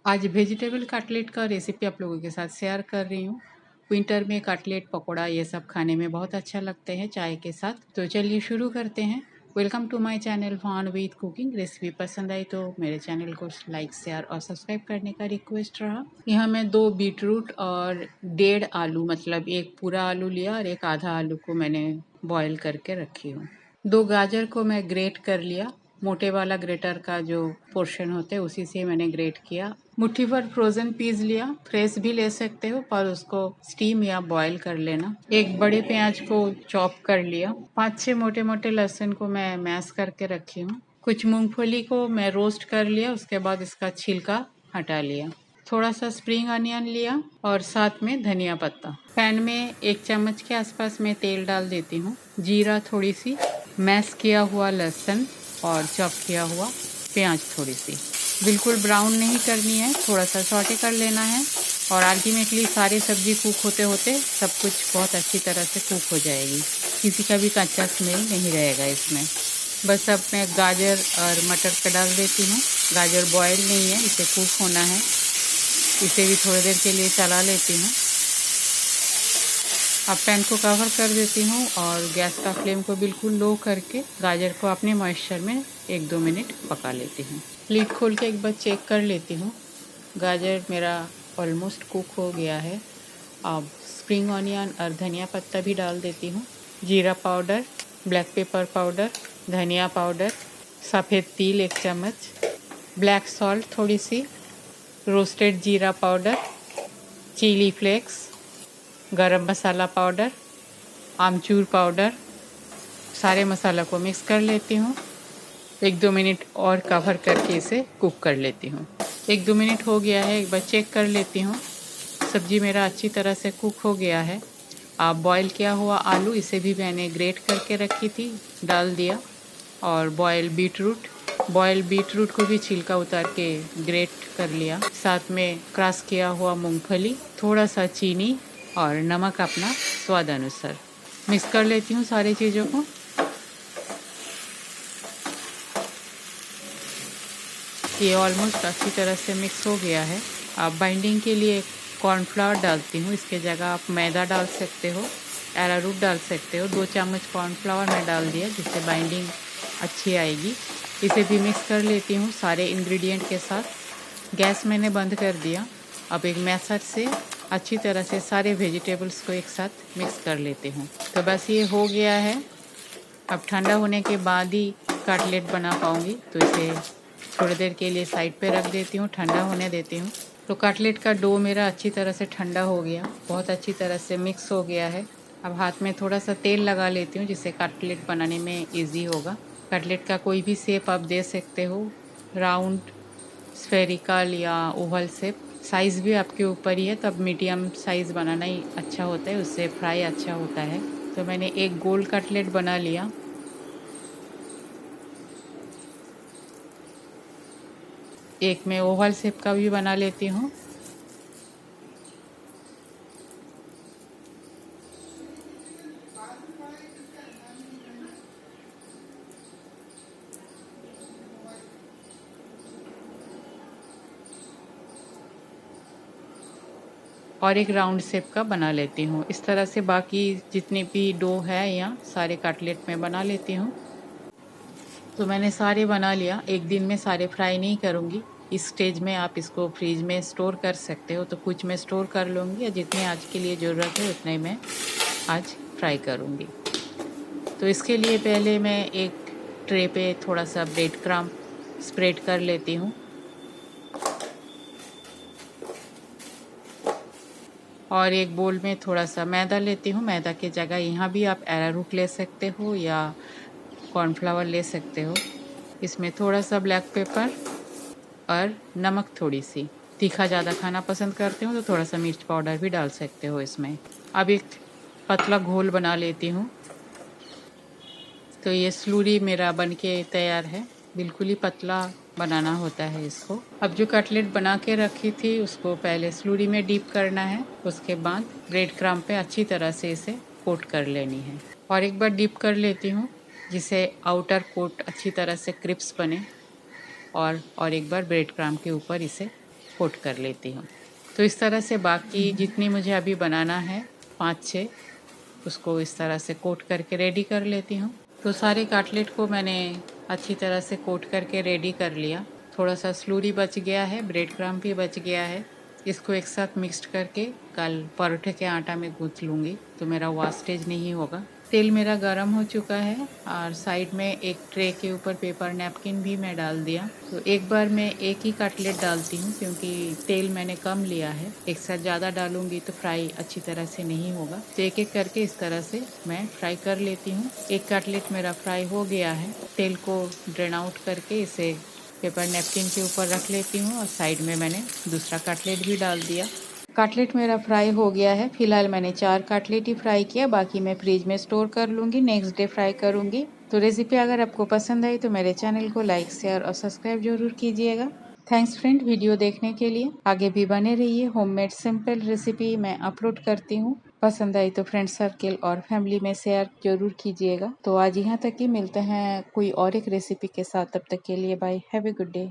आज vegetable cutlet का recipe आप लोगों के साथ शेयर कर रही हूँ। विंटर में कटलेट पकोड़ा ये सब खाने में बहुत अच्छा लगते हैं चाय के साथ। तो चलिए शुरू करते हैं। Welcome to my channel fun with cooking. Recipe पसंद आई तो मेरे चैनल को लाइक शेयर और सब्सक्राइब करने का रिक्वेस्ट रहा। यहाँ मैं 2 बीटरूट और 1.5 आलू मतलब एक पूरा आलू लिया और एक आधा आलू को मैंने बॉईल करके रखी हूँ। 2 गाजर को मैं ग्रेट कर लिया। मोटे वाला ग्रेटर का जो पोर्शन होते हैं उसी से मैंने ग्रेट किया। मुट्ठी भर फ्रोजन पीस लिया, फ्रेश भी ले सकते हो पर उसको स्टीम या बॉईल कर लेना। एक बड़े प्याज को चॉप कर लिया। 5-6 मोटे मोटे लहसुन को मैं मैश करके रखी हूँ। कुछ मूंगफली को मैं रोस्ट कर लिया, उसके बाद इसका छिलका हटा लिया। थोड़ा सा स्प्रिंग अनियन लिया और साथ में धनिया पत्ता। पैन में 1 चम्मच के आसपास मैं तेल डाल देती हूँ। जीरा थोड़ी सी, मैश किया हुआ लहसुन और चॉप किया हुआ प्याज थोड़ी सी। बिल्कुल ब्राउन नहीं करनी है, थोड़ा सा सौटे कर लेना है और अल्टीमेटली सारी सब्जी कुक होते होते सब कुछ बहुत अच्छी तरह से कुक हो जाएगी। किसी का भी कच्चा स्मेल नहीं रहेगा इसमें। बस अब मैं गाजर और मटर का डाल देती हूँ। गाजर बॉयल नहीं है, इसे कुक होना है। इसे भी थोड़ी देर के लिए चला लेती हूँ। अब पैन को कवर कर देती हूँ और गैस का फ्लेम को बिल्कुल लो करके गाजर को अपने मॉइस्चर में 1-2 मिनट पका लेती हूँ। लिड खोल के एक बार चेक कर लेती हूँ। गाजर मेरा ऑलमोस्ट कुक हो गया है। अब स्प्रिंग ऑनियन और धनिया पत्ता भी डाल देती हूँ। जीरा पाउडर, ब्लैक पेपर पाउडर, धनिया पाउडर, सफ़ेद तिल 1 चम्मच, ब्लैक सॉल्ट थोड़ी सी, रोस्टेड जीरा पाउडर, चिली फ्लेक्स, गरम मसाला पाउडर, आमचूर पाउडर, सारे मसाला को मिक्स कर लेती हूँ। 1-2 मिनट और कवर करके इसे कुक कर लेती हूँ। 1-2 मिनट हो गया है, एक बार चेक कर लेती हूँ। सब्जी मेरा अच्छी तरह से कुक हो गया है। अब बॉईल किया हुआ आलू, इसे भी मैंने ग्रेट करके रखी थी, डाल दिया और बॉयल बीटरूट को भी छिलका उतार के ग्रेट कर लिया। साथ में क्रश किया हुआ मूंगफली, थोड़ा सा चीनी और नमक अपना स्वाद अनुसार। मिक्स कर लेती हूँ सारी चीज़ों को। ये ऑलमोस्ट अच्छी तरह से मिक्स हो गया है। अब बाइंडिंग के लिए कॉर्नफ्लावर डालती हूँ। इसके जगह आप मैदा डाल सकते हो, अरारूट डाल सकते हो। 2 चम्मच कॉर्नफ्लावर मैं डाल दिया जिससे बाइंडिंग अच्छी आएगी। इसे भी मिक्स कर लेती हूँ सारे इंग्रेडिएंट के साथ। गैस मैंने बंद कर दिया। अब एक मैशर से अच्छी तरह से सारे वेजिटेबल्स को एक साथ मिक्स कर लेती हूँ। तो बस ये हो गया है। अब ठंडा होने के बाद ही कटलेट बना पाऊँगी, तो इसे थोड़ी देर के लिए साइड पे रख देती हूँ, ठंडा होने देती हूँ। तो कटलेट का डो मेरा अच्छी तरह से ठंडा हो गया, बहुत अच्छी तरह से मिक्स हो गया है। अब हाथ में थोड़ा सा तेल लगा लेती हूँ जिससे कटलेट बनाने में इजी होगा। कटलेट का कोई भी शेप आप दे सकते हो, राउंड, स्फेरिकल या ओवल शेप। साइज़ भी आपके ऊपर ही है, तब मीडियम साइज़ बनाना ही अच्छा होता है, उससे फ्राई अच्छा होता है। तो मैंने एक गोल कटलेट बना लिया। एक मैं ओवल शेप का भी बना लेती हूँ। और एक राउंड शेप का बना लेती हूँ। इस तरह से बाकी जितने भी डो है यहाँ सारे कटलेट में बना लेती हूँ। तो मैंने सारे बना लिया। एक दिन में सारे फ्राई नहीं करूँगी। इस स्टेज में आप इसको फ्रीज में स्टोर कर सकते हो, तो कुछ मैं स्टोर कर लूँगी या जितने आज के लिए ज़रूरत है उतने मैं आज फ्राई करूँगी। तो इसके लिए पहले मैं एक ट्रे पे थोड़ा सा ब्रेड क्रम्ब स्प्रेड कर लेती हूँ और एक बोल में थोड़ा सा मैदा लेती हूँ। मैदा की जगह यहाँ भी आप अरारूट ले सकते हो या कॉर्नफ्लावर ले सकते हो। इसमें थोड़ा सा ब्लैक पेपर और नमक थोड़ी सी। तीखा ज़्यादा खाना पसंद करते हो तो थोड़ा सा मिर्च पाउडर भी डाल सकते हो इसमें। अब एक पतला घोल बना लेती हूँ। तो ये स्लूरी मेरा बनके तैयार है। बिल्कुल ही पतला बनाना होता है इसको। अब जो कटलेट बना के रखी थी उसको पहले स्लूरी में डीप करना है, उसके बाद ब्रेड क्रम्ब पे अच्छी तरह से इसे कोट कर लेनी है। और एक बार डीप कर लेती हूँ जिससे आउटर कोट अच्छी तरह से क्रिप्स बने और एक बार ब्रेड क्रम्ब के ऊपर इसे कोट कर लेती हूँ। तो इस तरह से बाकी जितनी मुझे अभी बनाना है 5-6 उसको इस तरह से कोट करके रेडी कर लेती हूँ। तो सारे कटलेट को मैंने अच्छी तरह से कोट करके रेडी कर लिया। थोड़ा सा स्लूरी बच गया है, ब्रेड क्रम्ब भी बच गया है। इसको एक साथ मिक्स्ड करके कल परोठे के आटा में गूँथ लूँगी तो मेरा वेस्टेज नहीं होगा। तेल मेरा गरम हो चुका है और साइड में एक ट्रे के ऊपर पेपर नैपकिन भी मैं डाल दिया। तो एक बार मैं एक ही कटलेट डालती हूँ क्योंकि तेल मैंने कम लिया है। एक साथ ज़्यादा डालूंगी तो फ्राई अच्छी तरह से नहीं होगा। तो एक एक करके इस तरह से मैं फ्राई कर लेती हूँ। एक कटलेट मेरा फ्राई हो गया है। तेल को ड्रेन आउट करके इसे पेपर नैपकिन के ऊपर रख लेती हूँ और साइड में मैंने दूसरा कटलेट भी डाल दिया। कटलेट मेरा फ्राई हो गया है। फिलहाल मैंने 4 कटलेट ही फ्राई किया, बाकी मैं फ्रिज में स्टोर कर लूँगी, नेक्स्ट डे फ्राई करूँगी। तो रेसिपी अगर आपको पसंद आई तो मेरे चैनल को लाइक शेयर और सब्सक्राइब जरूर कीजिएगा। थैंक्स फ्रेंड वीडियो देखने के लिए। आगे भी बने रहिए। होममेड सिंपल रेसिपी मैं अपलोड करती हूँ। पसंद आई तो फ्रेंड सर्किल और फैमिली में शेयर जरूर कीजिएगा। तो आज यहाँ तक ही, मिलते हैं कोई और एक रेसिपी के साथ। तब तक के लिए bye, have a good day.